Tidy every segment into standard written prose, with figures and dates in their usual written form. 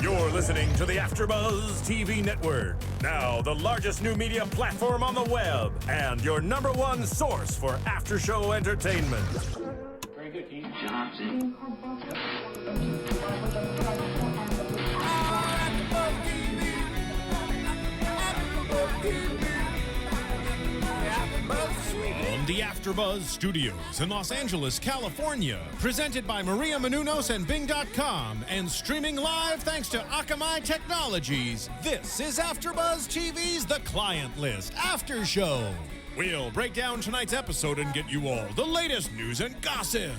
You're listening to the AfterBuzz TV network. Now, the largest new media platform on the web and your #1 source for after-show entertainment. Very good, Keith. Johnson. From the AfterBuzz Studios in Los Angeles, California, presented by Maria Menounos and Bing.com, and streaming live thanks to Akamai Technologies, this is AfterBuzz TV's The Client List After Show. We'll break down tonight's episode and get you all the latest news and gossip.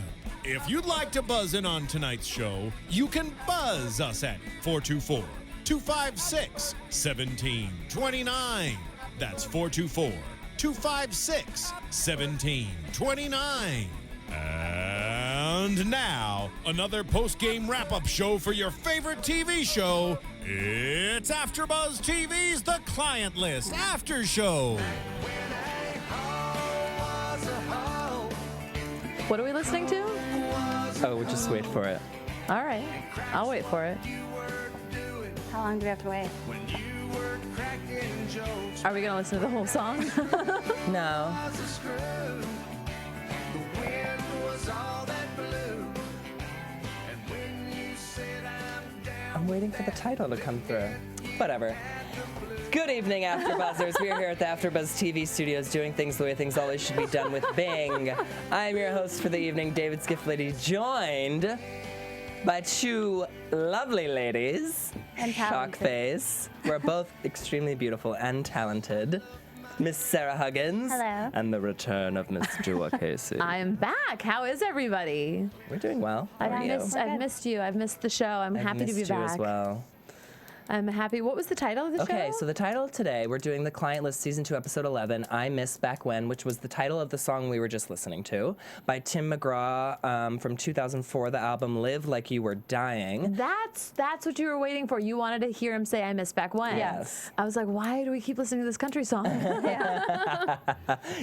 If you'd like to buzz in on tonight's show, you can buzz us at 424-256-1729. That's 424-256-1729. And now, another post-game wrap-up show for your favorite TV show. It's AfterBuzz TV's The Client List After Show. What are we listening to? Oh, we'll just wait for it. All right. I'll wait for it. How long do we have to wait? Are we going to listen to the whole song? No. I'm waiting for the title to come through. Whatever. Good evening, AfterBuzzers. We're here at the AfterBuzz TV studios doing things the way things always should be done with Bing. I'm your host for the evening, David Schifilliti, joined by two lovely ladies. And talented. Shockface. We're both extremely beautiful and talented. Miss Sarah Huggins. Hello. And the return of Miss Jua Kaissi. I'm back. How is everybody? We're doing well. How are you? I've missed you. I've missed the show. I'm happy to be missed you back. as well. I'm happy. What was the title of the show? Okay, so the title today, we're doing The Client List Season 2, Episode 11, I Miss Back When, which was the title of the song we were just listening to, by Tim McGraw from 2004, the album Live Like You Were Dying. That's what you were waiting for. You wanted to hear him say I miss back when. Yes. I was like, why do we keep listening to this country song?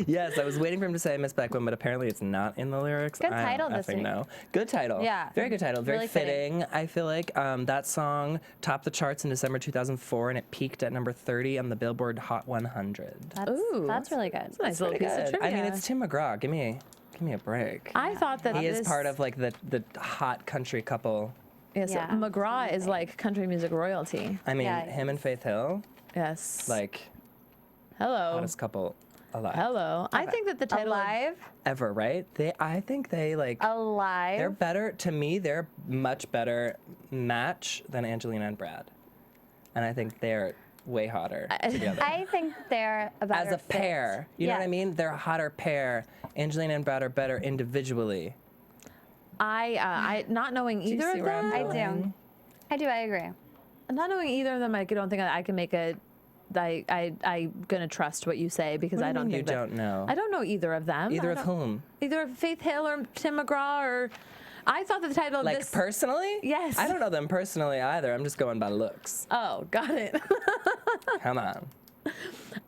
Yes, I was waiting for him to say I Miss Back When, but apparently it's not in the lyrics. Good title this week. No. Good title. Yeah. Very good title. Very Really fitting. I feel like that song topped the charts in December 2004, and it peaked at number 30 on the Billboard Hot 100. That's really good. Nice little piece of trivia. I mean, it's Tim McGraw. Give me a break. I thought that He is part of like the hot country couple. Yes, Yeah. McGraw is like country music royalty. I mean, Yeah. him and Faith Hill, Yes. like Hello. hottest couple alive. Hello. I think that the title Alive? Ever, right? I think they like. Alive? They're better to me. They're much better match than Angelina and Brad, and I think they're way hotter together. I think they're a better As a pair, you know what I Yes. mean? They're a hotter pair. Angelina and Brad are better individually. I not knowing either see of where I'm them. going? I do. I agree. Not knowing either of them, I don't think I can make a. I'm gonna trust what you say because What do I you don't mean think you that- don't know? I don't know either of them. Either I of don't- whom? Either Faith Hill or Tim McGraw or. I thought that the title of Like this. personally? Yes. I don't know them personally either. I'm just going by looks. Oh, got it. Come on.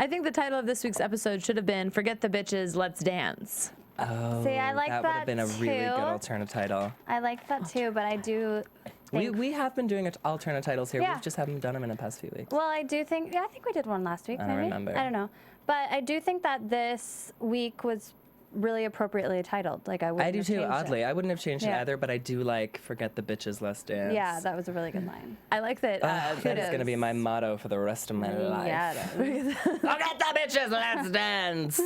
I think the title of this week's episode should have been "Forget the Bitches, Let's Dance." Oh, See, I like that would have that been a really good too. alternate title. I like that too, but I do think... We have been doing alternate titles here. Yeah. We just haven't done them in the past few weeks. Well, I do think... Yeah, I think we did one last week, I don't maybe. remember. I don't know. But I do think that this week was really appropriately titled. Like, I wouldn't I do have too, changed it. oddly. I wouldn't have changed it Yeah. either, but I do like Forget the Bitches, Let's Dance. Yeah, that was a really good line. I like that. That is going to be my motto for the rest of my life. Yeah, it is. Forget the bitches, let's dance.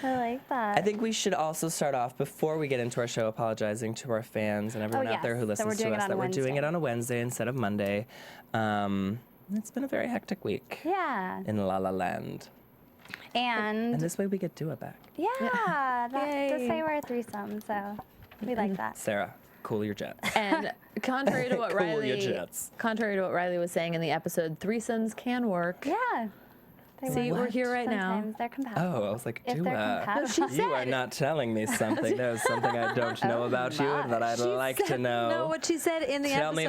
I like that. I think we should also start off, before we get into our show, apologizing to our fans and everyone out there who yes, that we're listens to doing it us on that a we're doing it Wednesday. on a Wednesday instead of Monday. It's been a very hectic week Yeah. in La La Land. And And this way we get Dua back. yeah, this Yay. way we're a threesome, so we like that. Sarah, cool your jets. And contrary to what Cool your Riley, jets. contrary to what Riley was saying in the episode, threesomes can work. Yeah. They See, work. we're here right now. Sometimes they're compatible. Oh, I was like, If they're compatible. you are not telling me something. There's something I don't know about you that I'd like to know. No, what she said in the Tell episode. me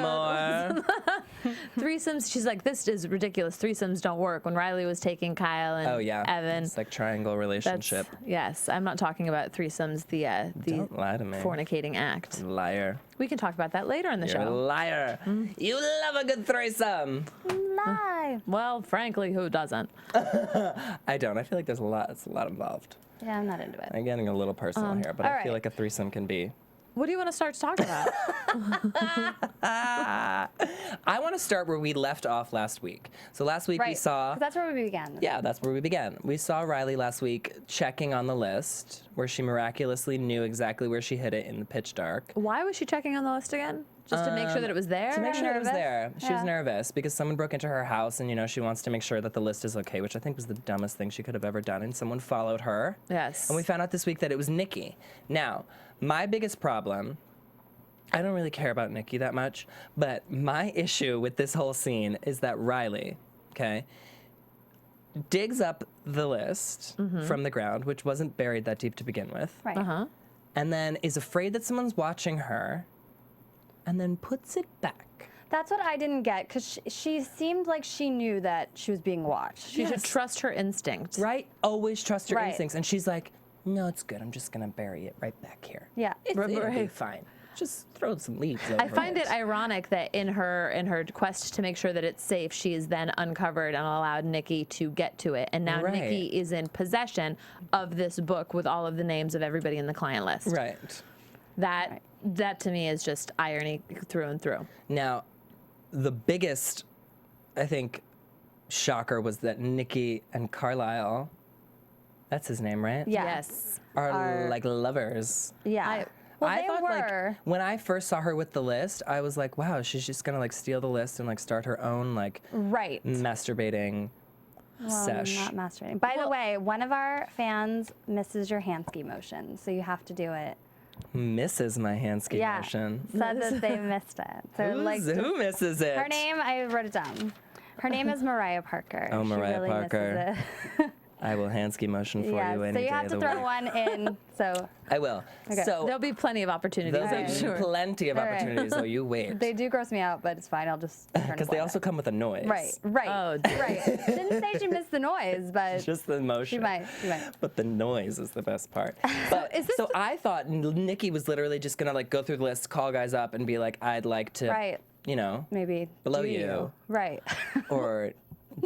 more. Threesomes. She's like, this is ridiculous. Threesomes don't work. When Riley was taking Kyle and Oh yeah, Evan. it's like triangle relationship. Yes, I'm not talking about threesomes. The Don't lie to me. fornicating act. Liar. We can talk about that later in the You're a show. liar. You love a good threesome. Lie. Well, frankly, who doesn't? I don't. I feel like there's a lot involved. Yeah, I'm not into it. I'm getting a little personal here, but all I feel right. like a threesome can be. What do you want to start to talk about? I want to start where we left off last week. So last week we Right. saw. 'Cause that's where we began. Yeah, that's where we began. We saw Riley last week checking on the list where she miraculously knew exactly where she hid it in the pitch dark. Why was she checking on the list again? Just to make sure that it was there? To make sure it was nervous? there. She was Yeah. nervous because someone broke into her house and, she wants to make sure that the list is okay, which I think was the dumbest thing she could have ever done. And someone followed her. Yes. And we found out this week that it was Nikki. Now, my biggest problem, I don't really care about Nikki that much, but my issue with this whole scene is that Riley, okay, digs up the list from the ground, which wasn't buried that deep to begin with, Right. Uh-huh. and then is afraid that someone's watching her, and then puts it back. That's what I didn't get because she seemed like she knew that she was being watched. She should trust her instinct. Right? Always trust your Right. instincts. And she's like, no, it's good. I'm just going to bury it right back here. Yeah. It'll be Right. fine. Just throw some leaves over I find it ironic that in her quest to make sure that it's safe, she is then uncovered and allowed Nikki to get to it. And now Right. Nikki is in possession of this book with all of the names of everybody in the client list. Right. That to me is just irony through and through. Now, the biggest, I think, shocker was that Nikki and Carlile, that's his name, right? Yeah. Yes. Are like lovers. Yeah. Well, I they thought, were. like, when I first saw her with the list, I was like, wow, she's just gonna like steal the list and like start her own like Right. masturbating sesh. Not masturbating. By the way, one of our fans misses your Hansky motion, so you have to do it. Misses my Hansky Yeah. motion. Said that they missed it. So Who misses it? her name, I wrote it down. Her name is Mariah Parker. Oh, She Mariah really Parker. Misses it. I will Hansky motion for yeah. you any So you day have of to the throw week. one in. So I will. Okay. So There'll be plenty of opportunities. there'll I'm be sure. plenty of All right. opportunities, so you wait. they do gross me out, but it's fine. I'll just turn Because they also come with a noise. Right. Right. Oh, right. Didn't say she missed the noise, but Just the motion. she might. She might. But the noise is the best part. But so I thought Nikki was literally just gonna like go through the list, call guys up, and be like, "I'd like to, Right. Maybe below do you. Right. or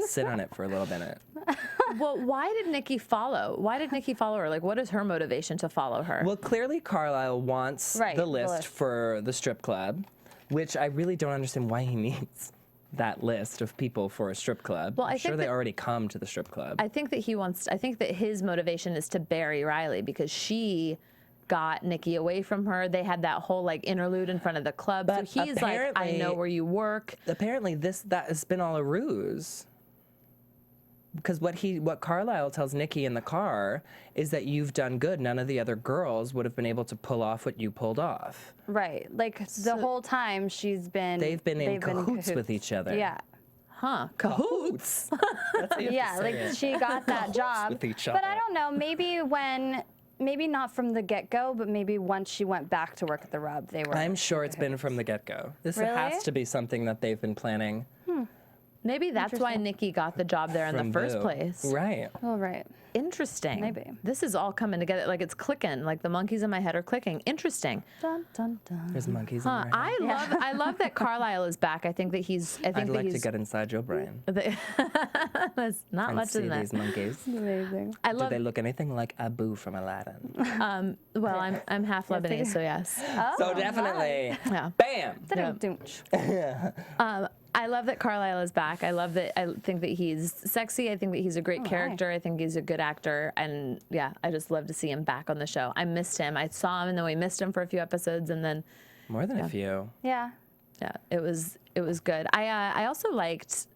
sit on it for a little minute." Well, why did Nikki follow? Why did Nikki follow her? Like, what is her motivation to follow her? Well, clearly Carlile wants Right, the the list list. for the strip club, which I really don't understand why he needs that list of people for a strip club. Well, I'm I sure think they that- already come to the strip club. I think that his motivation is to bury Riley because she got Nikki away from her. They had that whole like interlude in front of the club. But So he's like, I apparently- know where you work. Apparently that has been all a ruse. Because what Carlile tells Nikki in the car is that you've done good. None of the other girls would have been able to pull off what you pulled off. Right. Like the whole time They've been in cahoots with each other. Yeah. Huh. Cahoots. That's how you have Yeah. to say Like it. she got that job. with each But I other. don't know. Maybe not from the get-go, but maybe once she went back to work at the Rub, they were. I'm sure it's been from the get-go. This Really? has to be something that they've been planning Maybe that's why Nikki got the job there in from the first Beau. place. Right. Oh, right. Interesting. Maybe. This is all coming together. Like it's clicking. Like the monkeys in my head are clicking. Interesting. Dun dun dun. There's monkeys Huh. in your head. I love that Carlile is back. I think that he's. I think I'd that like to he's. get inside your brain There's not and much see in that. these monkeys. Amazing. I Do love. they look anything like Abu from Aladdin? Well, I'm half they Lebanese, do. so yes. Oh, So definitely, Yeah. bam. Dun-dun-dun. I love that Carlile is back. I think that he's sexy. I think that he's a great character. I think he's a good actor. And yeah, I just love to see him back on the show. I missed him. I saw him and then we missed him for a few episodes and then More than a few. Yeah. yeah, it was good. I also liked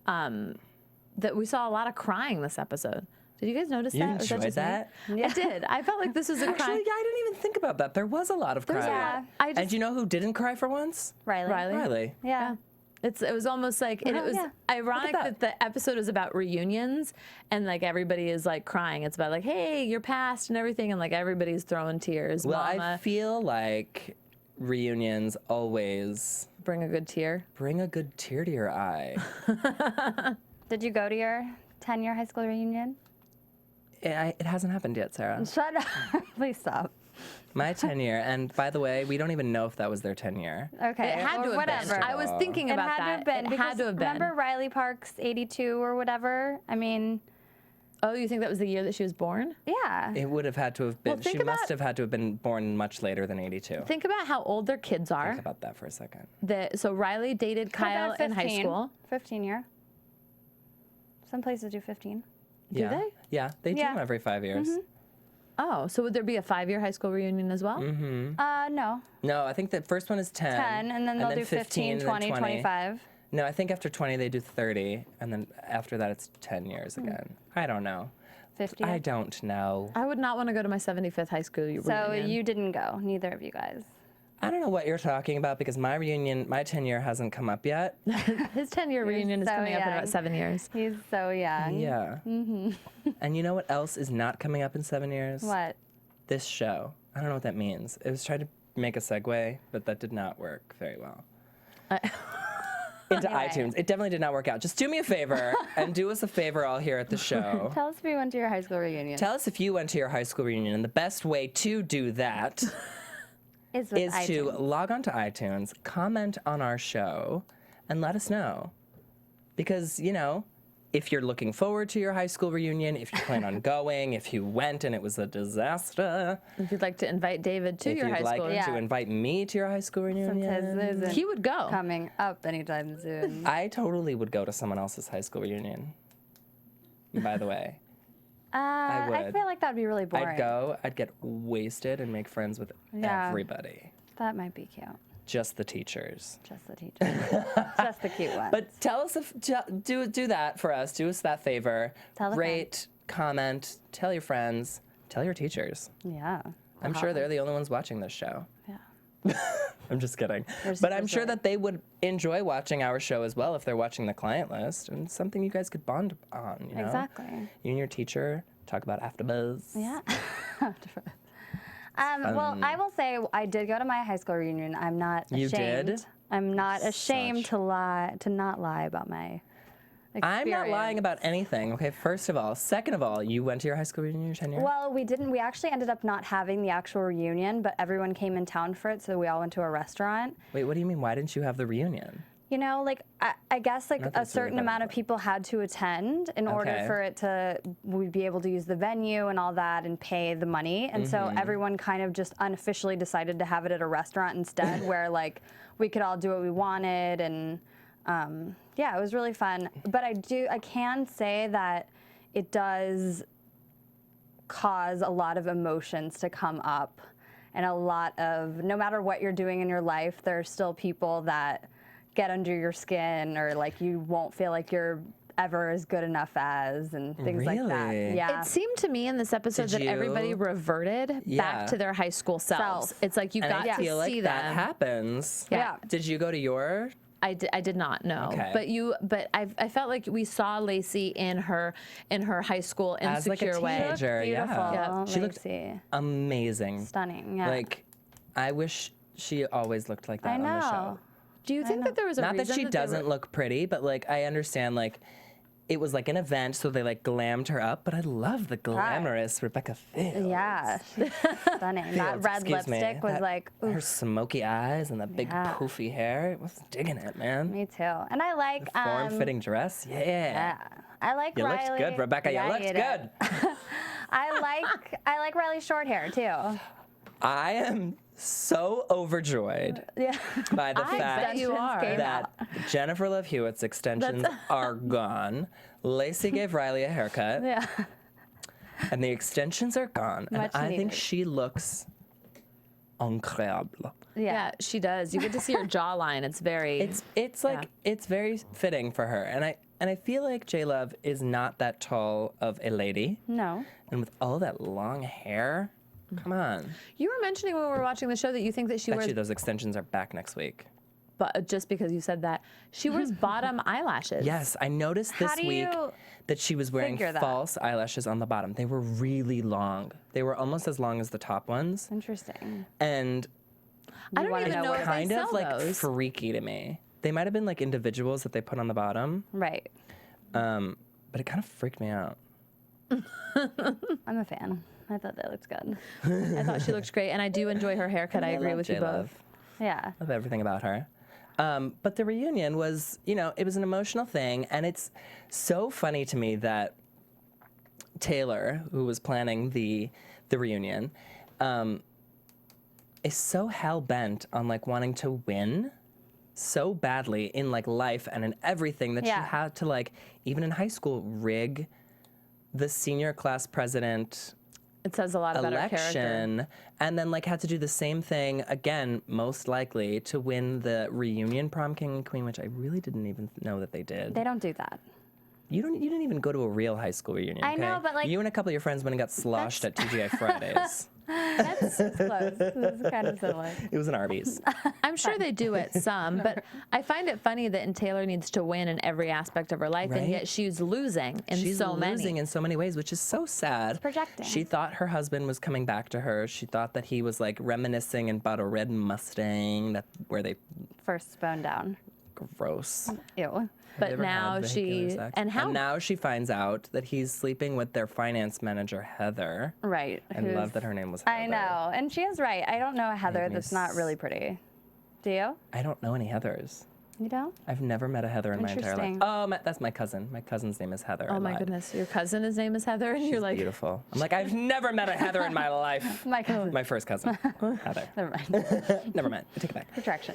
that we saw a lot of crying this episode. Did you guys notice You that? Or was enjoyed just me? that? I did. I felt like this was a Actually, crying. yeah, I didn't even think about that. There was a lot of crying. Yeah. I And just you know who didn't cry for once? Riley. Riley. Riley. Yeah. It was almost like, and it was ironic that the episode is about reunions, and like everybody is like crying. It's about like, hey, you're past and everything, and like everybody's throwing tears. Well, Mama, I feel like reunions always bring a good tear. bring a good tear to your eye. Did you go to your 10-year high school reunion? It hasn't happened yet, Sarah. Shut up. Please stop. My 10-year, and by the way, we don't even know if that was their 10-year. Okay. It had or to have whatever. been. I was thinking It about had that. to have been. It because had to have been. Remember Riley Park's 82 or whatever? I mean, Oh, you think that was the year that she was born? yeah. It would have had to have been. Well, think She must about- have had to have been born much later than 82. Think about how old their kids are. Think about that for a second. So Riley dated Kyle in high school. 15 year. Some places do 15. Yeah. they? Yeah, they do Yeah. them every 5 years. Oh, so would there be a 5-year high school reunion as well? No. No, I think the first one is 10. 10, and then they'll do 15, and then 20, 25. No, I think after 20 they do 30, and then after that it's 10 years again. I don't know. 50. I don't know. I would not want to go to my 75th high school reunion. So you didn't go, neither of you guys. I don't know what you're talking about because my reunion, my 10-year hasn't come up yet. His 10-year reunion is so coming up in young. about 7 years. He's so young. Yeah. And you know what else is not coming up in 7 years? What? This show. I don't know what that means. It was trying to make a segue, but that did not work very well. Into Anyway. iTunes. It definitely did not work out. Just do me a favor and do us a favor all here at the show. Tell us if you went to your high school reunion. Tell us if you went to your high school reunion. And the best way to do that is with is to iTunes. log on to iTunes, comment on our show, and let us know. Because, you know, if you're looking forward to your high school reunion, if you plan on going, if you went and it was a disaster, If you'd like to invite David to if your you'd high like school, to Yeah. invite me to your high school Since his reunion, isn't he would go. coming up anytime soon. I totally would go to someone else's high school reunion. By the way, I would. feel like that'd be really boring. I'd go, I'd get wasted and make friends with Yeah. everybody. That might be cute. Just the teachers. Just the teacher. Just the cute one. But tell us if do that for us. Do us that favor. Tell a Rate, comment, tell your friends, tell your teachers. yeah. I'm sure they're the only ones watching this show. Yeah. I'm just kidding. They're But I'm super sure sweet. that they would enjoy watching our show as well if they're watching the client list, and it's something you guys could bond on. You know? Exactly. You and your teacher talk about AfterBuzz. Yeah. Well, I will say I did go to my high school reunion. I'm not You ashamed. did? I'm not ashamed Such- to not lie about my I'm not lying experience. about anything. Okay, first of all. Second of all, you went to your high school reunion your 10-year? Well, we didn't. We actually ended up not having the actual reunion, but everyone came in town for it, so we all went to a restaurant. Wait, what do you mean? Why didn't you have the reunion? You know, like I guess like Not that a it's really certain that amount of important. people had to attend in order Okay. for it to we'd be able to use the venue and all that and pay the money. And so everyone kind of just unofficially decided to have it at a restaurant instead, where like we could all do what we wanted and yeah, it was really fun. But I can say that it does cause a lot of emotions to come up, and a lot of no matter what you're doing in your life, there are still people that get under your skin, or like you won't feel like you're ever as good enough as, and things like that. Really? Yeah. It seemed to me in this episode Did that everybody you? reverted Yeah. back to their high school selves. Self. It's like you And got I to feel see like them. that happens. Yeah. Did you go to your? I did not know, Okay. but I felt like we saw Lacey in her high school As, like, a insecure way. teenager. Beautiful. Yeah. She looked Lacey. amazing. Stunning. Yeah. Like, I wish she always looked like that I on the show. know. Do you think that there was a Not that reason she they doesn't were- look pretty, but like I understand like it was like an event, so they like glammed her up. But I love the glamorous Rebecca Fields. Yeah, she's stunning. That Fields, red excuse me. lipstick was That- like, her oof, smoky eyes and the big Yeah. poofy hair. I was digging it, man. me too. And I like Form-fitting dress, yeah. Yeah, I like You Riley. looked good, Rebecca. Yeah, you looked did. good. I like Riley's short hair too. I am so overjoyed Yeah. by the I fact bet you are. came that Jennifer Love Hewitt's extensions are gone. Lacey gave Riley a haircut, Yeah. and the extensions are gone. And Much I think needed. she looks incredible. Yeah, she does. You get to see her jawline. It's very. It's like it's very fitting for her, and I feel like J Love is not that tall of a lady, No. and with all that long hair, come on. You were mentioning when we were watching the show that you think that she wears. Actually, those extensions are back next week. but just because you said that, she wears bottom eyelashes. Yes, I noticed this How do week you that she was wearing figure that? false eyelashes on the bottom. They were really long. They were almost as long as the top ones. Interesting. And I don't wanna even know know where if kind they of sell like those. freaky to me. They might have been like individuals that they put on the bottom, Right. but it kind of freaked me out. I'm a fan. I thought that looked good. I thought she looked great, and I do enjoy her haircut. I agree love with you J-Love. both. Yeah. Love everything about her. But the reunion was, it was an emotional thing, and it's so funny to me that Taylor, who was planning the reunion, is so hell bent on like wanting to win so badly in like life and in everything that she Yeah. had to like, even in high school, rig the senior class president It says a lot about her character. election, and then like had to do the same thing again, most likely to win the reunion prom king and queen, which I really didn't even know that they did. They don't do that. You didn't even go to a real high school reunion. I know, okay? but, like, you and a couple of your friends went and got sloshed at TGI Fridays. That's close. This is kind of similar. It was an Arby's. I'm sure they do it some, but I find it funny that Taylor needs to win in every aspect of her life, Right? and yet she's losing in She's so losing many. in so many ways, which is so sad. projecting. She thought her husband was coming back to her. She thought that he was like reminiscing about a red Mustang where they First bone down. gross. Ew. But Ever now had vehicular she sex? and how now she finds out that he's sleeping with their finance manager Heather. Right. I love that her name was Heather. I know. And she is right. I don't know a Heather me that's not really pretty. Do you? I don't know any Heathers. You don't? I've never met a Heather in my entire life. Interesting. Oh, that's my cousin. My cousin's name is Heather. oh I my lied. goodness, your cousin, his name is Heather, and you're like, Beautiful. I'm like, I've never met a Heather in my life. My cousin. My first cousin, Heather. Never mind. Never mind. I take it back. Retraction.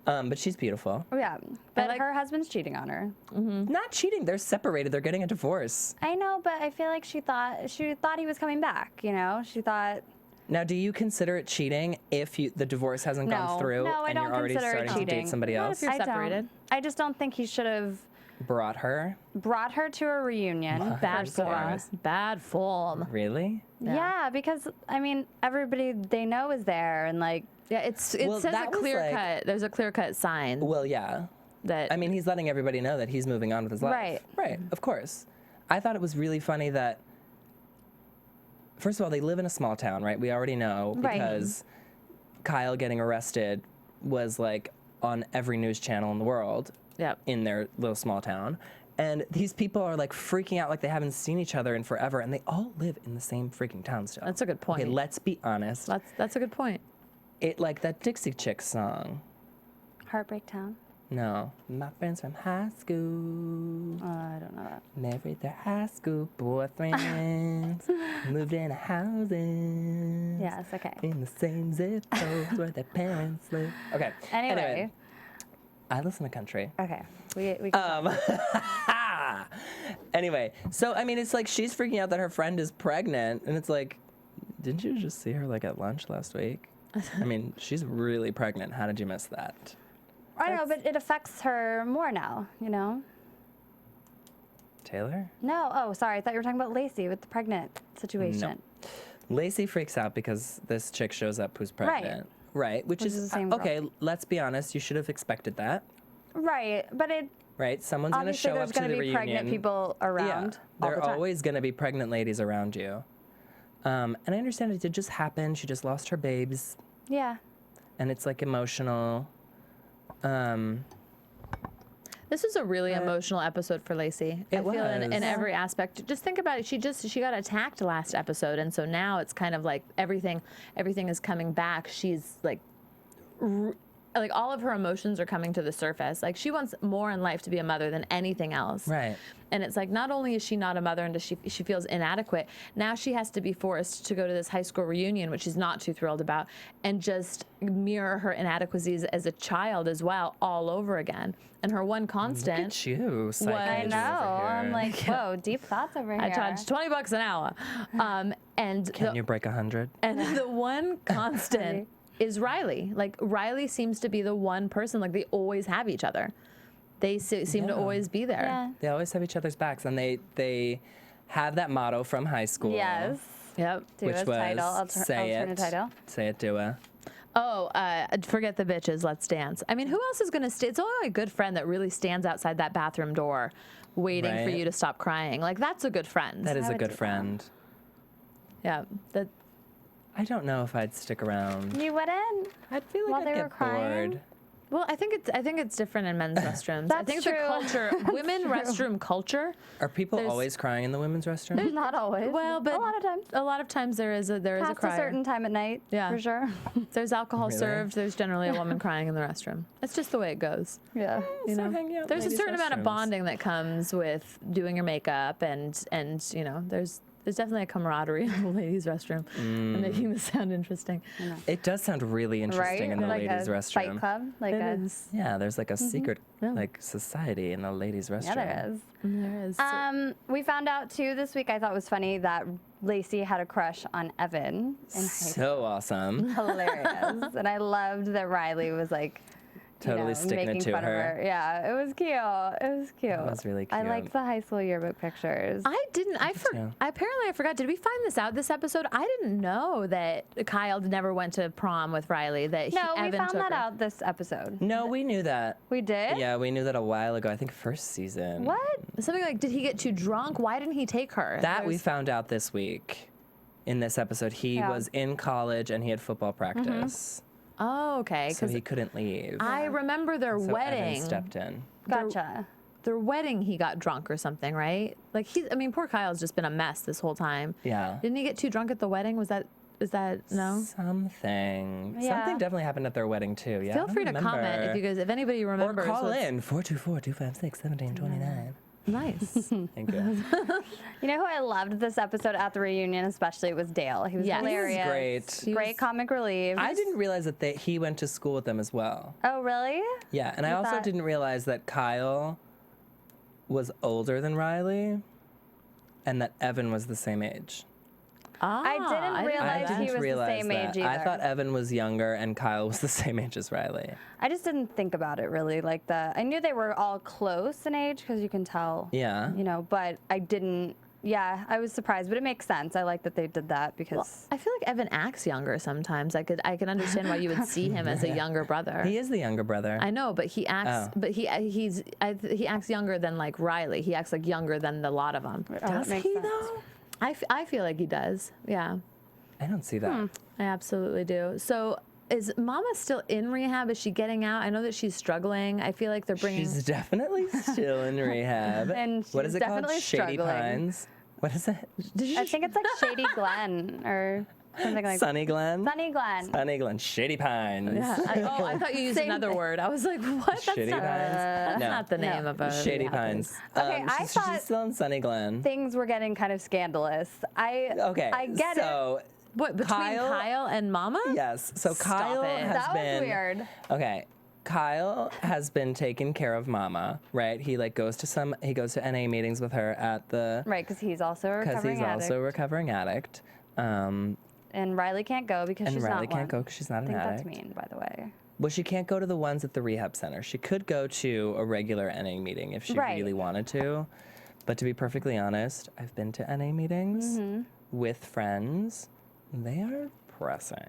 But she's beautiful. Oh, yeah. But like- her husband's cheating on her. Not cheating. They're separated. They're getting a divorce. I know, but I feel like she thought he was coming back, you know? She thought Now, do you consider it cheating if the divorce hasn't gone through No, I and don't you're already consider it starting to date cheating. somebody Not if else? you're I don't. separated. I just don't think he should have Brought her? brought her to a reunion. bad first of all. form, bad form. Really? Yeah, because I mean, everybody they know is there, and like, Yeah, it Well, says a that was clear like- cut. There's a clear cut sign Well, yeah. that I mean, he's letting everybody know that he's moving on with his life. Right. Right, of course. I thought it was really funny that, first of all, they live in a small town, right? We already know Right. because Kyle getting arrested was like on every news channel in the world Yep. in their little small town. And these people are like freaking out like they haven't seen each other in forever, and they all live in the same freaking town still. That's a good point. Okay, let's be honest. That's a good point. It like that Dixie Chicks song. Heartbreak Town. No, my friends from high school I don't know that. married their high school boyfriends, moved into houses. Yes, okay. In the same zip codes where their parents live. Okay. Anyway. I listen to country. Okay. We can Anyway, so I mean, it's like she's freaking out that her friend is pregnant, and it's like, didn't you just see her like at lunch last week? I mean, she's really pregnant. How did you miss that? I know, but it affects her more now, you know? Taylor? No. Oh, sorry. I thought you were talking about Lacey with the pregnant situation. Lacey freaks out because this chick shows up who's pregnant. Right. Which is is the same girl. okay, let's be honest, you should have expected that. Right. But it Right? Someone's going to obviously show there's up to going the to be reunion. pregnant people around all there the are time. always going to be pregnant ladies around you. And I understand it did just happen. She just lost her babes, Yeah. and it's like emotional. This was a really emotional episode for Lacey. I It feel in was. every aspect. Just think about it. She got attacked last episode, and so now it's kind of like everything is coming back. She's like all of her emotions are coming to the surface. Like she wants more in life to be a mother than anything else. Right. And it's like not only is she not a mother and she feels inadequate, now she has to be forced to go to this high school reunion, which she's not too thrilled about, and just mirror her inadequacies as a child as well all over again. And her one constant. Look at you, psych I major know. over here. I'm like, whoa, deep thoughts over here. I charge $20 an hour. And Can you break 100? and the one constant is Riley. Like Riley seems to be the one person. Like they always have each other. They seem to Yeah. always be there. Yeah. They always have each other's backs, and they have that motto from high school. Yes. Yep. Do Which a was title. say alternate it. title. Say it, do it. Oh, forget the bitches. Let's dance. I mean, who else is going to stay? It's only a good friend that really stands outside that bathroom door waiting for Right. you to stop crying. Like, that's a good friend. That is a would good do that. friend. Yeah. That. I don't know if I'd stick around. You wouldn't? I'd feel like While I'd they get were crying? bored. Well, I think it's different in men's restrooms. I That's think true. the culture, women restroom culture. Are people There's- always crying in the women's restroom? Not always. Well, but a lot of times. there is a Past a crier. certain time at night, Yeah. for sure. There's alcohol Really? served. There's generally a woman crying in the restroom. It's just the way it goes. Yeah. You know, hanging out in there's a ladies' certain amount of restrooms. bonding that comes with doing your makeup, and you know, there's definitely a camaraderie in the ladies' restroom. I'm making this sound interesting. It does sound really interesting in the like ladies' a restroom. fight club, like It a. is. Yeah, there's like a secret Yeah. like society in the ladies' restroom. Yeah, there is. There is. We found out too this week. I thought was funny that Lacey had a crush on Evan in high school. So awesome. Hilarious, and I loved that Riley was like. Totally sticking it making to fun her. of her. Yeah, it was cute. It was cute. It was really I cute. liked the high school yearbook pictures. I didn't. too. Apparently, I forgot. Did we find this out this episode? I didn't know that Kyle never went to prom with Riley. no, we Evan found took that her. out this episode. No, we knew that. We did? Yeah, we knew that a while ago. I think first season. What? Something like, did he get too drunk? Why didn't he take her? That we found out this week. In this episode, he Yeah. was in college and he had football practice, Oh, okay. so Because he couldn't leave. I remember their so wedding. Evan stepped in. Gotcha. Their wedding, he got drunk or something, right? Like I mean, poor Kyle's just been a mess this whole time. Yeah. Didn't he get too drunk at the wedding? Is that no? Something. Yeah. Something definitely happened at their wedding too. Yeah. I Feel don't free to comment remember. if anybody Or remembers. call what's- in 424-256-1729. Nice. Thank you. You know who I loved this episode at the reunion, especially, was Dale. He was Yes. He was hilarious. Great. He Great was- comic relief. I didn't realize that he went to school with them as well. Oh, really? Yeah, and I You also thought- didn't realize that Kyle was older than Riley and that Evan was the same age. I didn't know realize I that. he didn't was the realize same that. age I either. thought Evan was younger and Kyle was the same age as Riley. I just didn't think about it really like that. I knew they were all close in age because you can tell. Yeah. You know, but I didn't. Yeah, I was surprised, but it makes sense. I like that they did that because. I feel like Evan acts younger sometimes. I can understand why you would see him as a younger brother. He is the younger brother. I know, but he acts. Oh. But he acts younger than like Riley. He acts like younger than the lot of them. Does he, though? I feel like he does. Yeah, I don't see that. I absolutely do. So is Mama still in rehab? Is she getting out? I know that she's struggling. I feel like they're bringing. She's definitely still in rehab. And what is she's it called? definitely Shady struggling. Pines. What is it? I think it's like Shady Glen or something like Sunny Glen? Sunny Glen. Sunny Glen. Shady Pines. Yeah. I thought you used Same another thing. word. I was like, what? That's Shady not. Pines? That's No. not the name of a Shady rehab Pines. place. Okay, I she's thought- still in Sunny Glen. Things were getting kind of scandalous. Okay. I get it. so, What, between Kyle- Kyle and Mama? yes. So Stop Kyle it. has That was been weird. Okay. Kyle has been taking care of Mama, right? He goes to NA meetings with her at the Right, because he's also a because recovering he's addict. also a recovering addict. And Riley can't go because And she's Riley not can't one. go 'cause she's not I an think addict. that's mean, by the way. Well, she can't go to the ones at the rehab center. She could go to a regular NA meeting if she Right. really wanted to. But to be perfectly honest, I've been to NA meetings with friends. They are depressing.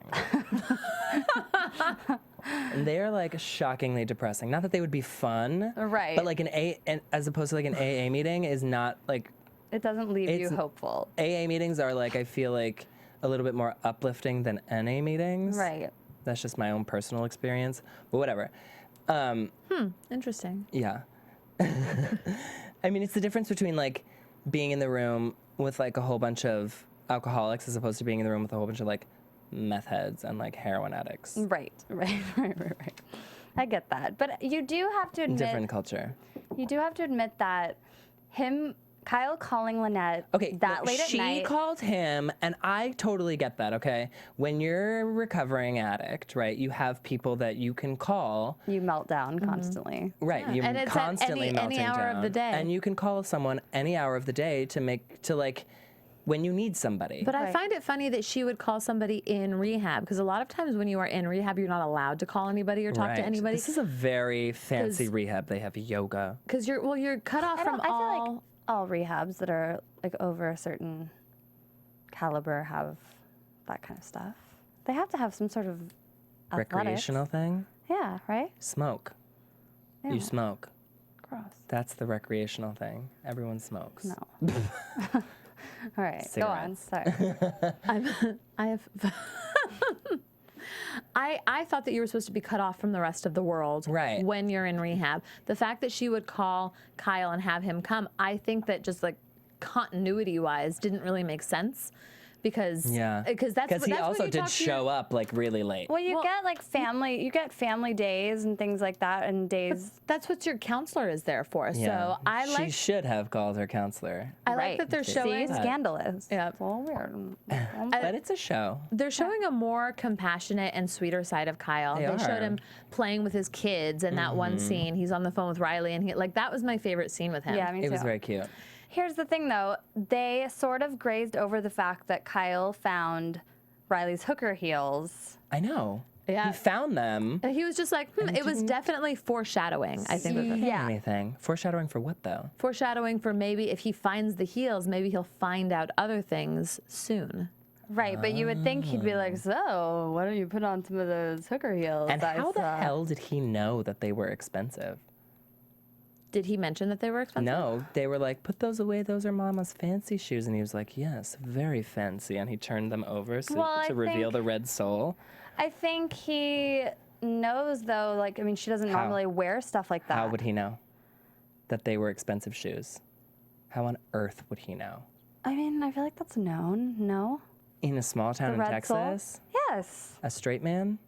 And they are like shockingly depressing. Not that they would be fun, Right. But like as opposed to like an AA meeting is not like It doesn't leave you It's- hopeful. AA meetings are like I feel like a little bit more uplifting than NA meetings. Right. That's just my own personal experience. But whatever. Interesting. Yeah. I mean, it's the difference between like being in the room with like a whole bunch of alcoholics as opposed to being in the room with a whole bunch of like meth heads and like heroin addicts. Right. I get that. But you do have to admit Different culture. you do have to admit that Kyle calling Lynette Okay, that no, late at she night. called him, and I totally get that, okay? When you're a recovering addict, right, you have people that you can call. You melt down constantly. Right, you're and it's at constantly any melting hour of down. the day. And you can call someone any hour of the day when you need somebody. But I Right. find it funny that she would call somebody in rehab because a lot of times when you are in rehab, you're not allowed to call anybody or talk Right. to anybody This is a very fancy 'Cause- rehab. They have yoga. because you're cut off I from feel all. like all rehabs that are like over a certain caliber have that kind of stuff. They have to have some sort of recreational thing? Yeah, right? Smoke. Yeah. You smoke. Gross. That's the recreational thing. Everyone smokes. No. All right, Cigarettes. go on. Sorry. I have. I thought that you were supposed to be cut off from the rest of the world Right. when you're in rehab. The fact that she would call Kyle and have him come, I think that just like continuity-wise didn't really make sense because that's he what also you did talk to your- show up like really late. Well, you get like family days and things like that, and days. That's what your counselor is there for. So I she like should have called her counselor. I like that they're showing. See, scandalous. Yeah. Well, weird. But it's a show. They're showing a more compassionate and sweeter side of Kyle. They showed him playing with his kids in that one scene. He's on the phone with Riley, and that was my favorite scene with him. Yeah, me too. It was very cute. Here's the thing, though. They sort of grazed over the fact that Kyle found Riley's hooker heels. I know. Yeah. He found them. He was just like, it was definitely foreshadowing, I think. Yeah. Anything. Foreshadowing for what, though? Foreshadowing for maybe if he finds the heels, maybe he'll find out other things soon. Right, but you would think he'd be like, so why don't you put on some of those hooker heels? And I how the saw?" hell did he know that they were expensive? Did he mention that they were expensive? No, they were like, put those away. Those are Mama's fancy shoes. And he was like, yes, very fancy. And he turned them over to reveal the red sole. I think he knows, though, like, I mean, she doesn't How? normally wear stuff like that. How would he know that they were expensive shoes? How on earth would he know? I mean, I feel like that's known, no? In a small town The in red sole? Texas? Yes. A straight man?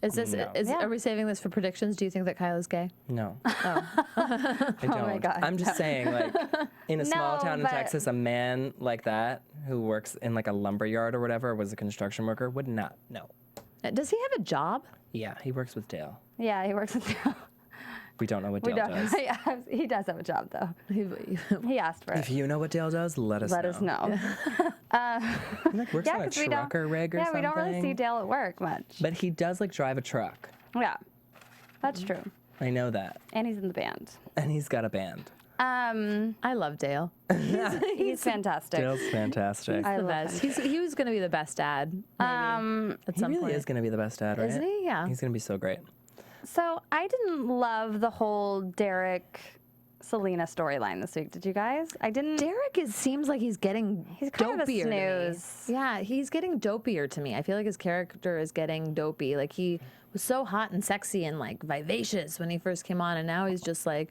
Is this? No. Are we saving this for predictions? Do you think that Kyle is gay? No. I don't. Oh my God, I'm just saying, like, in a small No, town in but- Texas, a man like that who works in like a lumber yard or whatever, was a construction worker, would not know. Does he have a job? Yeah, he works with Dale. Yeah, he works with Dale. We don't know what We Dale don't. does. Yeah, he does have a job, though. He asked for If it. you know what Dale does, let us know. Let us know. He like works on a 'cause we don't. trucker rig or Yeah, something. we don't really see Dale at work much. But he does like drive a truck. Yeah, that's true. I know that. And he's in the band. And he's got a band. I love Dale. He's fantastic. Dale's fantastic. I The love best. him. He was going to be the best dad. Maybe, at He some really point. is going to be the best dad, right? Isn't he? Yeah. He's going to be so great. So I didn't love the whole Derek Selena storyline this week. Did you guys? I didn't. Derek seems like he's getting He's kind of a dopier to me. snooze. Yeah, he's getting dopier to me. I feel like his character is getting dopey. Like he was so hot and sexy and like vivacious when he first came on, and now he's just like,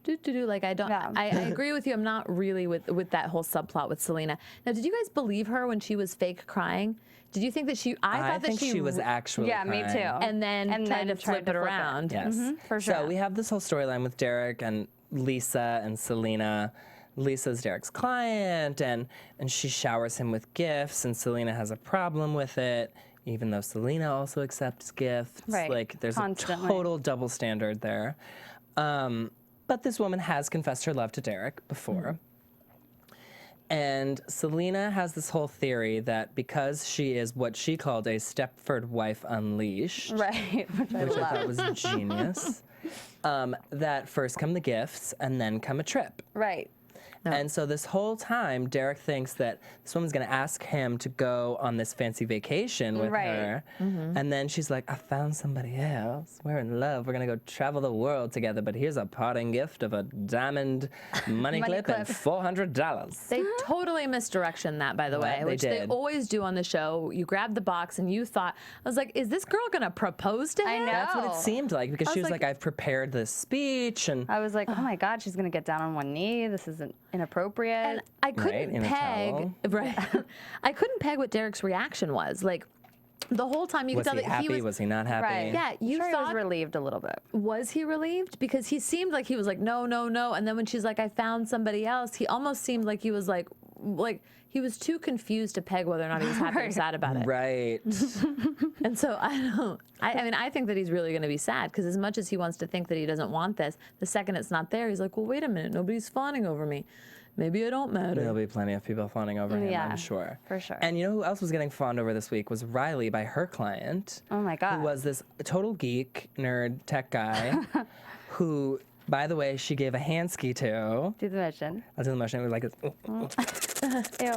do. Like I don't. Yeah. I agree with you. I'm not really with that whole subplot with Selena. Now, did you guys believe her when she was fake crying? Did you think that she? I thought think that she was actually Yeah, me crying. too. and then tried to flip it around. Yes. for sure. So we have this whole storyline with Derek and Lisa and Selena. Lisa's Derek's client, and she showers him with gifts, and Selena has a problem with it, even though Selena also accepts gifts. Right, Like there's constantly. a total double standard there. But this woman has confessed her love to Derek before. And Selena has this whole theory that because she is what she called a Stepford wife unleashed, Right, which I which I love. thought was genius, that first come the gifts and then come a trip. Right. And so this whole time, Derek thinks that this woman's going to ask him to go on this fancy vacation with Right. her. And then she's like, I found somebody else. We're in love. We're going to go travel the world together. But here's a parting gift of a diamond money clip and $400. They totally misdirection that, by the way, They which they did. always do on the show. You grab the box and you thought, I was like, is this girl gonna propose to him? I know. That's what it seemed like because she was like- like, I've prepared this speech. And I was like, oh my God, she's gonna get down on one knee. This isn't inappropriate. And I couldn't in a peg, towel. right? I couldn't peg what Derek's reaction was. Like the whole time, you was could tell he that happy? he was. Was he not happy? Right. Yeah, you sure he was thought. relieved a little bit. Was he relieved? Because he seemed like he was like, no, no, no. And then when she's like, I found somebody else, he almost seemed like he was like he was too confused to peg whether or not he was happy or sad about it. Right. And so I don't. I mean, I think that he's really going to be sad because as much as he wants to think that he doesn't want this, the second it's not there, he's like, well, wait a minute, nobody's fawning over me. Maybe I don't matter. There'll be plenty of people fawning over him, Yeah, I'm sure. for sure. And you know who else was getting fawned over this week was Riley by her client. Oh my God. Who was this total geek, nerd, tech guy who, by the way, she gave a hand ski to. Do the mission. I'll do the motion. It was like this. Ew.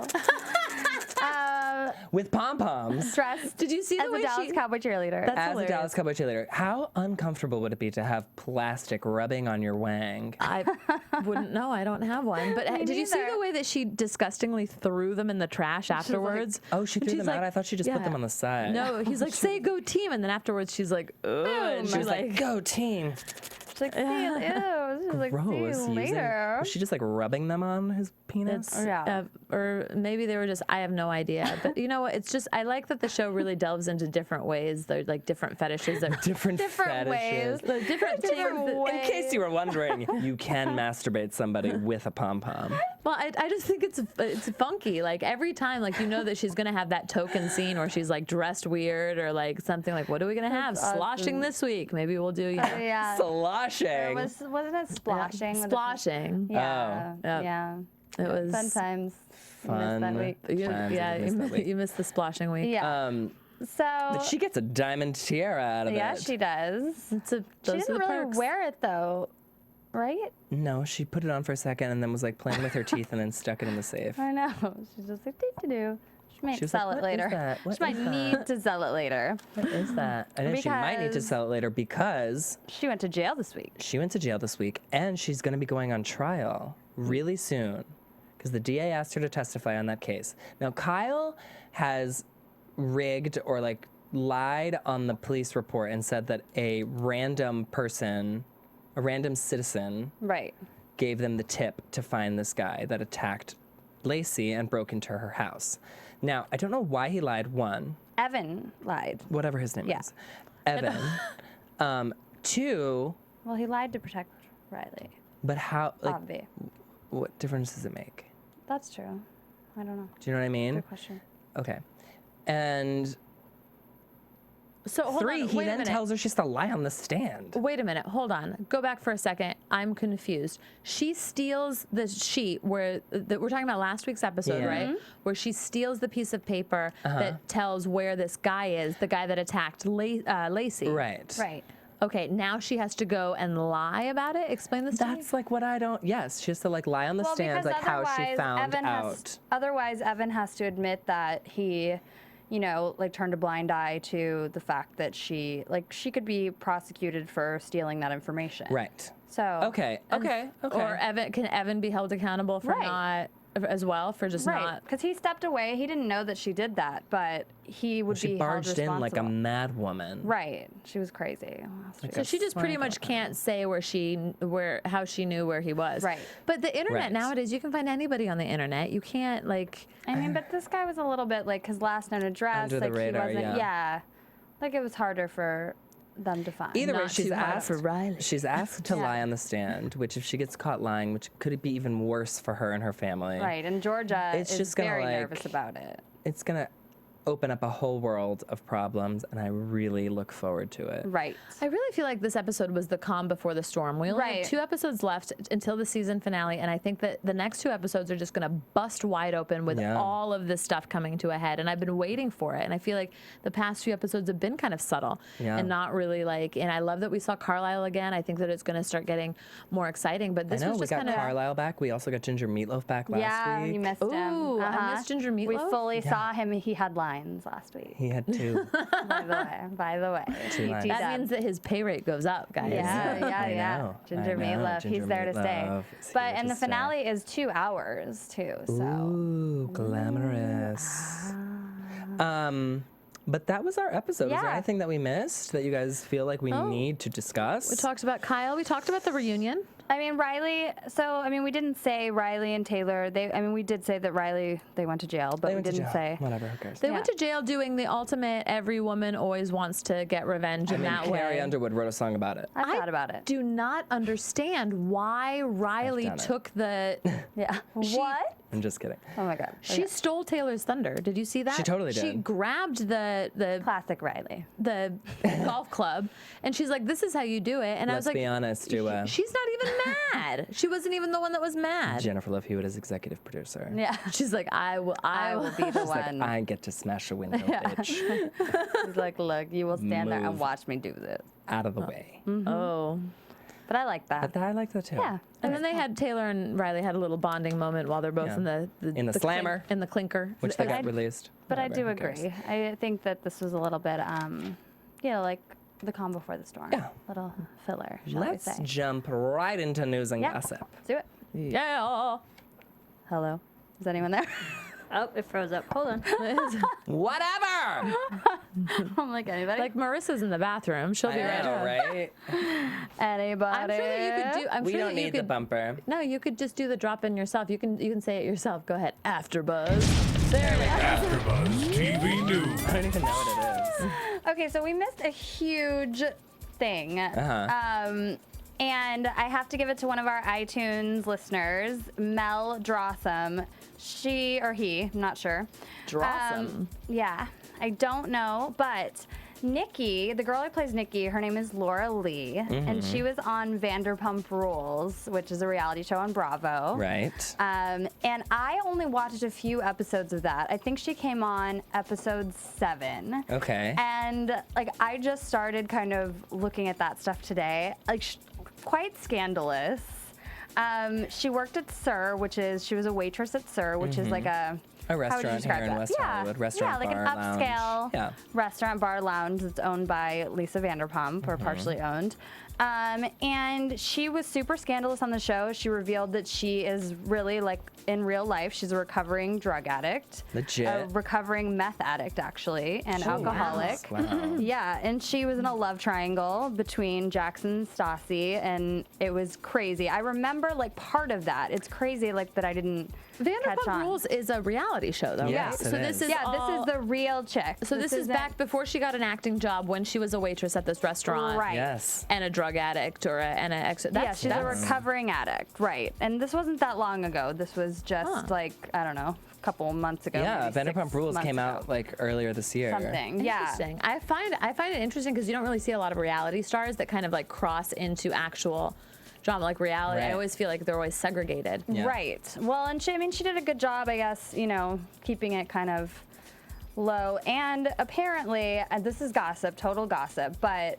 with pom-poms. Dressed Did you see as the a way Dallas she? Cowboy cheerleader. That's As a hilarious. Dallas Cowboy cheerleader, how uncomfortable would it be to have plastic rubbing on your wang? I wouldn't know. I don't have one. But did you see neither. the way that she disgustingly threw them in the trash afterwards? Oh, she And threw she's them out? I thought she just put them on the side. No, he's like, say go team. And then afterwards she's like, ugh. And She she's was like, go team. She's like, see you, ew. She's like, see Gross. you later. Was she just like rubbing them on his penis? Yeah. Or maybe they were just, I have no idea. But you know what? It's just, I like that the show really delves into different ways. They're like different fetishes. That Different Different fetishes. ways. the different things. In case you were wondering, you can masturbate somebody with a pom-pom. Well, I just think it's funky. Like every time, like you know that she's gonna have that token scene where she's like dressed weird or like something like, what are we gonna have? Sloshing this week. Maybe we'll do, you know. Yeah. Sloshing. Wasn't it splashing? with the- Splashing. Yeah. Yep. Yeah. It was Sometimes. Fun That week. times yeah, I missed that week. you missed the splashing week. Yeah. So. But she gets a diamond tiara out of Yeah, it. she does. It's She those are didn't the really perks. wear it though, right? No, she put it on for a second and then was like playing with her teeth and then stuck it in the safe. I know. She's just like, do. She might She was sell like, it "What is later. that? What She might is that?" need to sell it later. What is that? And then she might need to Because- sell it later because She went to jail this week. she went to jail this week and she's going to be going on trial really soon because the DA asked her to testify on that case. Now, Kyle has rigged or like lied on the police report and said that a random person, a random citizen, Right. gave them the tip to find this guy that attacked Lacey and broke into her house. Now, I don't know why he lied, one, Evan lied. whatever his name Yeah. is, Evan. Two, Well, he lied to protect Riley. but how, like, Obvi. what difference does it make? That's true. I don't know. Do you know what I mean? Good question. Okay. And So hold three, on, he wait a then minute. tells her she has to lie on the stand. Wait a minute, hold on. Go back for a second. I'm confused. She steals the sheet where we're talking about last week's episode, Yeah. right? Where she steals the piece of paper that tells where this guy is, the guy that attacked Lacey. Right. Right. Okay, now she has to go and lie about it. Explain this to me. That's like what I don't. Yes, she has to like lie on the stand, like how she found out. Otherwise, Evan has to admit that he, you know, like turned a blind eye to the fact that she could be prosecuted for stealing that information. Right. So. Okay. Okay. Okay. Or can Evan be held accountable for Right. not as well for just Right, not? because he stepped away. He didn't know that she did that, but he would She be held barged in like a responsible. mad woman. Right, she was crazy. So she just pretty much can't say how she knew where he was. Right. But the internet Right. nowadays, you can find anybody on the internet. You can't like. I mean, but this guy was a little bit like his last known address. Under the like radar, he wasn't. yeah. Like it was harder for them to find. Either way, Not she's too hard asked. for Riley. She's asked to Yeah. lie on the stand, which if she gets caught lying, which could be even worse for her and her family. Right, and Georgia It's is just gonna, very like- nervous about it. It's gonna open up a whole world of problems, and I really look forward to it. Right. I really feel like this episode was the calm before the storm. We only Right. have 2 episodes left until the season finale, and I think that the next 2 episodes are just going to bust wide open with Yeah. all of this stuff coming to a head. And I've been waiting for it, and I feel like the past few episodes have been kind of subtle Yeah. and not really like. And I love that we saw Carlile again. I think that it's going to start getting more exciting. But I this know was we just got kind of. Carlisle back. We also got Ginger Meatloaf back last Yeah, week. you missed him. Ooh, I missed Ginger We Meatloaf? fully saw him. He had lines last week. He had 2. By the way. Two lines. That T-Dub. means that his pay rate goes up, guys. Yeah, I yeah. know, Ginger I know. Meatloaf, Ginger he's there to stay. Meatloaf is But here and to the stay. finale is 2 hours too. So Ooh, glamorous. But that was our episode. Is there Yeah. anything that we missed that you guys feel like we need to discuss? We talked about Kyle. We talked about the reunion. I mean Riley. So I mean we didn't say Riley and Taylor. We did say that Riley they went to jail, but They we went to didn't jail. say. Whatever, who cares? They went to jail doing the ultimate every woman always wants to get revenge in that Carrie way. Underwood wrote a song about it. I thought about it. Do not understand why Riley done it. took the. Yeah. What? I'm just kidding. Oh my God. She stole Taylor's thunder. Did you see that? She totally She did. grabbed the Classic Riley. golf club, and she's like, "This is how you do it." And I Let's was like, be honest, Dua. She's not even mad. She wasn't even the one that was mad. Jennifer Love Hewitt is executive producer. Yeah. She's like, I will be the She's like, one. I get to smash a window, bitch. She's like, look, you will stand there and Move. watch me do this. Out of the way. Oh. But I like that. But I like that too. Yeah. And then they had Taylor and Riley had a little bonding moment while they're both Yeah. in the slammer. in the clinker. Which they got released. But I Whatever, do who cares? agree. I think that this was a little bit, like the calm before the storm. Yeah. Little filler, shall Let's we say. jump right into news and Yeah. gossip. Let's do it. Yeah. Hello. Is anyone there? Oh, it froze up. Hold on. Whatever! I'm like, anybody? Like Marissa's in the bathroom. She'll I be right know, up. right? anybody? I'm sure that you could do. I'm We sure don't that you need the could. bumper. No, you could just do the drop in yourself. You can say it yourself. Go ahead. AfterBuzz. There we go. AfterBuzz TV News. I don't even know what it is. Okay, so we missed a huge thing. Uh-huh. And I have to give it to one of our iTunes listeners, Mel Drossum. She or he, I'm not sure. Drossum. Yeah, I don't know, but Nikki, the girl who plays Nikki, her name is Laura Lee, and she was on Vanderpump Rules, which is a reality show on Bravo. Right. And I only watched a few episodes of that. I think she came on episode 7. Okay. And like I just started kind of looking at that stuff today. Like quite scandalous. She worked at Sir, she was a waitress at Sir, which is like a how would you restaurant describe here in that? West Hollywood. Restaurant, like bar, an lounge. upscale Yeah. restaurant, bar, lounge that's owned by Lisa Vanderpump, or partially owned. And she was super scandalous on the show. She revealed that she is really, like, in real life, she's a recovering drug addict. Legit. A recovering meth addict, actually, and alcoholic. Wow. Yeah, and she was in a love triangle between Jackson and Stassi, and it was crazy. I remember, like, part of that. It's crazy, like, that I didn't catch Vanderpump on. Rules is a reality show, though, Yes, right? it So is. this is Yeah, all, this is the real chick. So this is isn't- back before she got an acting job, when she was a waitress at this restaurant. Right. Yes. And a drug addict or and an ex. Yeah, she's a recovering addict, right? And this wasn't that long ago. This was just like, I don't know, a couple months ago. Yeah, maybe Vanderpump 6 Rules months came ago. out like earlier this year. Something. Yeah. Interesting. I find it interesting because you don't really see a lot of reality stars that kind of like cross into actual drama, like reality. Right. I always feel like they're always segregated. Yeah. Right. Well, and she did a good job, I guess, keeping it kind of low. And apparently, and this is gossip, total gossip, but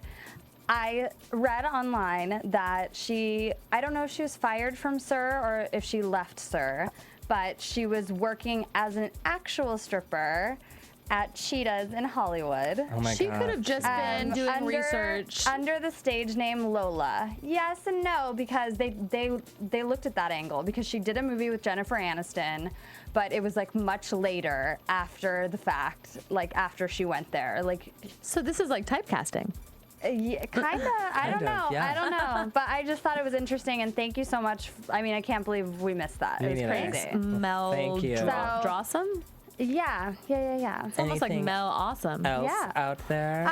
I read online that I don't know if she was fired from Sir or if she left Sir, but she was working as an actual stripper at Cheetah's in Hollywood. Oh my She God. could have just been doing research. Under the stage name Lola. Yes and no, because they looked at that angle, because she did a movie with Jennifer Aniston, but it was like much later after the fact, like after she went there. Like, So this is like typecasting. yeah, kind of. I don't Kind of, know. yeah. I don't know. But I just thought it was interesting, and thank you so much. I mean, I can't believe we missed that. Me It was neither. crazy. Mel Thank you. Drossum? Yeah. It's almost like Anything Mel Awesome. Else Yeah. out there?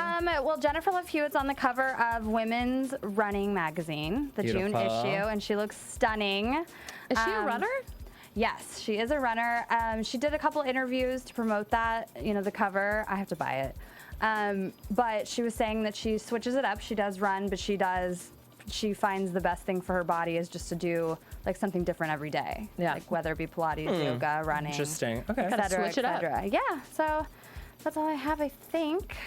Well, Jennifer Love Hewitt's on the cover of Women's Running magazine, the June Beautiful. issue, and she looks stunning. Is she a runner? Yes, she is a runner. She did a couple interviews to promote that, the cover. I have to buy it. But she was saying that she switches it up. She does run, but she finds the best thing for her body is just to do like something different every day. Yeah. Like whether it be Pilates, yoga, running, Interesting. Okay. et Gotta cetera, switch it up. et cetera. Yeah, so that's all I have, I think.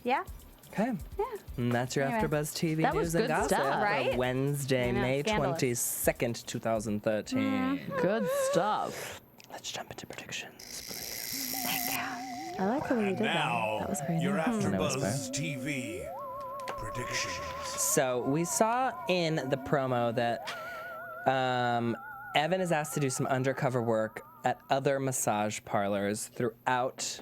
Yeah. Okay. Yeah. And that's your Anyway. AfterBuzz TV That news was and good gossip stuff. for Right? Wednesday, I know, May scandalous. 22nd, 2013. Good stuff. Let's jump into predictions, please. I like the way you did Now, that. That was great. your That was AfterBuzz TV predictions. So we saw in the promo that Evan is asked to do some undercover work at other massage parlors throughout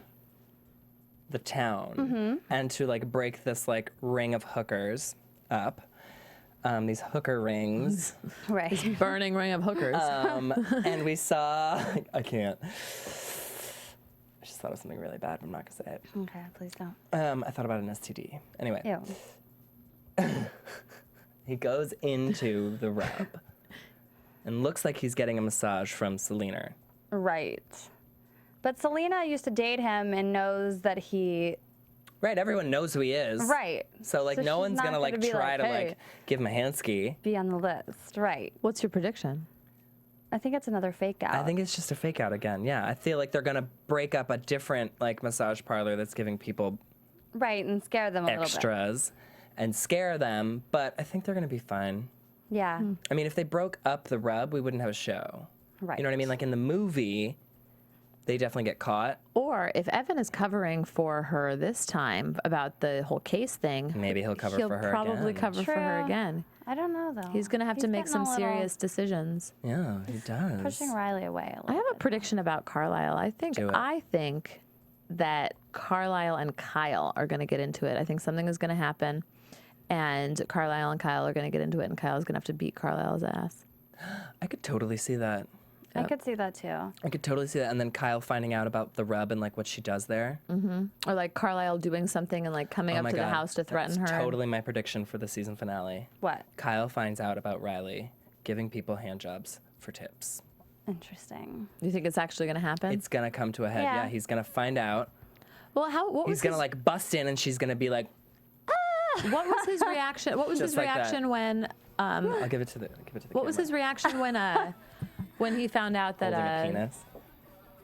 the town, and to like break this like ring of hookers up. These hooker rings. Right. Burning ring of hookers. And we saw, I can't. I just thought of something really bad, but I'm not gonna say it. Okay, please don't. I thought about an STD. Anyway, Ew. he goes into the rub and looks like he's getting a massage from Selena. Right. But Selena used to date him and knows that he. Right, everyone knows who he is. Right. So like So no she's one's not gonna like be try to "Hey, like give him a handski. be on the list. Right. What's your prediction? I think it's another fake out. I think it's just a fake out again. Yeah, I feel like they're gonna break up a different like massage parlor that's giving people Right, and scare them a little bit. extras, and scare them, but I think they're going to be fine. Yeah. I mean, if they broke up the rub, we wouldn't have a show. Right. You know what I mean? Like in the movie, they definitely get caught. Or if Evan is covering for her this time about the whole case thing, Maybe he'll cover for her He'll probably again. cover for her True. again. I don't know though. He's going to have to make getting some a little serious decisions. Yeah, he does. pushing Riley away a little I have a bit. prediction about Carlile. Do it. I think that Carlile and Kyle are going to get into it. I think something is going to happen, and Carlile and Kyle are going to get into it, and Kyle's going to have to beat Carlile's ass. I could totally see that. I could see that too. I could totally see that. And then Kyle finding out about the rub and like what she does there. Or like Carlile doing something and like coming Oh up my to the God. house to threaten That's her. totally my prediction for the season finale. What? Kyle finds out about Riley giving people hand jobs for tips. Interesting. Do you think it's actually going to happen? It's gonna come to a head. Yeah. Yeah, he's gonna find out. Well, what was He's gonna his, like bust in, and she's gonna be like, what was his reaction? What was Just his like that. reaction when? "I'll give it to the." What was his reaction when he found out that? Holding a penis.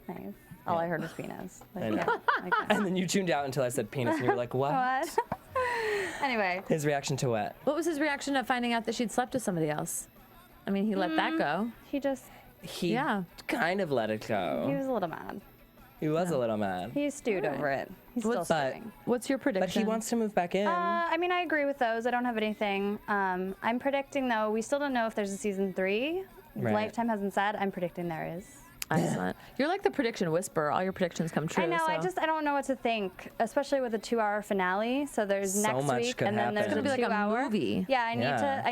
Nice. All I heard was penis. I Like, know. yeah, like that. And then you tuned out until I said penis, and you were like, "What?" What? Anyway. His reaction to what? What was his reaction to finding out that she'd slept with somebody else? I mean, he let that go. He just, He Yeah. kind of let it he go. was a little mad. He was a little mad. He stewed over it. He's still What's stewing. What's your prediction? But he wants to move back in. I mean, I agree with those. I don't have anything. I'm predicting, though, we still don't know if there's a season 3. Right. Lifetime hasn't said. I'm predicting there is. Excellent. You're like the prediction whisperer. All your predictions come true. I know. So. I don't know what to think, especially with a 2-hour finale. So there's So next much week, could and then there's happen. a It's gonna be like a 2-hour movie. Yeah, I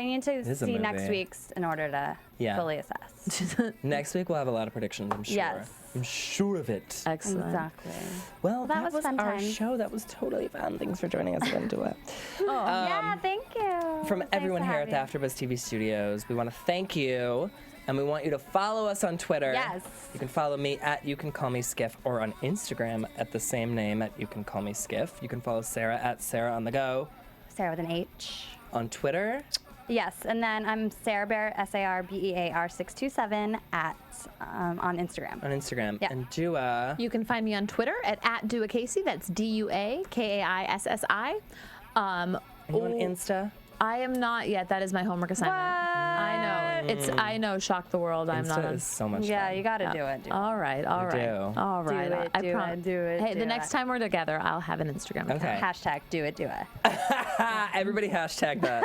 need to is a see next movie. week's in order to Yeah. fully assess. Next week we'll have a lot of predictions, I'm sure. Yes. I'm sure of it. Excellent. Exactly. Well, that was fun our times. show. That was totally fun. Thanks for joining us again, Dua. Yeah, thank you. From Nice everyone to here have at the you. AfterBuzz TV studios, we want to thank you, and we want you to follow us on Twitter. Yes. You can follow me at You Can Call Me Skiff, or on Instagram at the same name at You Can Call Me Skiff. You can follow Sarah at Sarah on the Go. Sarah with an H. On Twitter, Yes, and then I'm Sarah Bear, SARBEAR 627 on Instagram. on Instagram. Yeah. And Dua. You can find me on Twitter at @DuaKaissi. That's DuaKaissi. Are you on Insta? I am not yet. That is my homework assignment. I know. I know. Shock the world. I'm not Insta on. is so much Yeah, fun. you got to do it. All right. All right. do. All right. it, I do prom- it, do it, Hey, do the next it. time we're together, I'll have an Instagram account. Okay. Hashtag do it. Everybody hashtag that.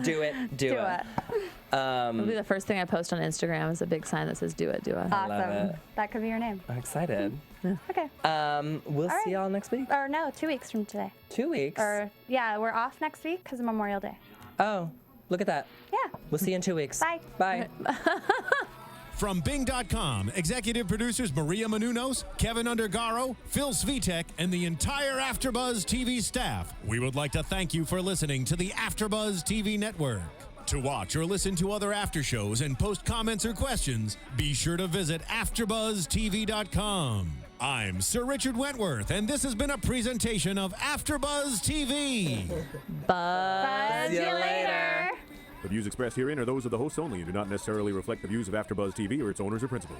Do it. Do Do it. it. It'll be the first thing I post on Instagram is a big sign that says "Do it, do it." love Awesome. it. That could be your name. I'm excited. Okay. We'll All see right. y'all next week. Or no, 2 weeks from today. 2 weeks. Or yeah, we're off next week because of Memorial Day. Oh, look at that. Yeah. We'll see you in 2 weeks. Bye. Bye. From Bing.com, executive producers Maria Menounos, Kevin Undergaro, Phil Svitek, and the entire AfterBuzz TV staff, we would like to thank you for listening to the AfterBuzz TV network. To watch or listen to other after shows and post comments or questions, be sure to visit AfterBuzzTV.com. I'm Sir Richard Wentworth, and this has been a presentation of AfterBuzz TV. Buzz See you later. The views expressed herein are those of the hosts only and do not necessarily reflect the views of AfterBuzz TV or its owners or principals.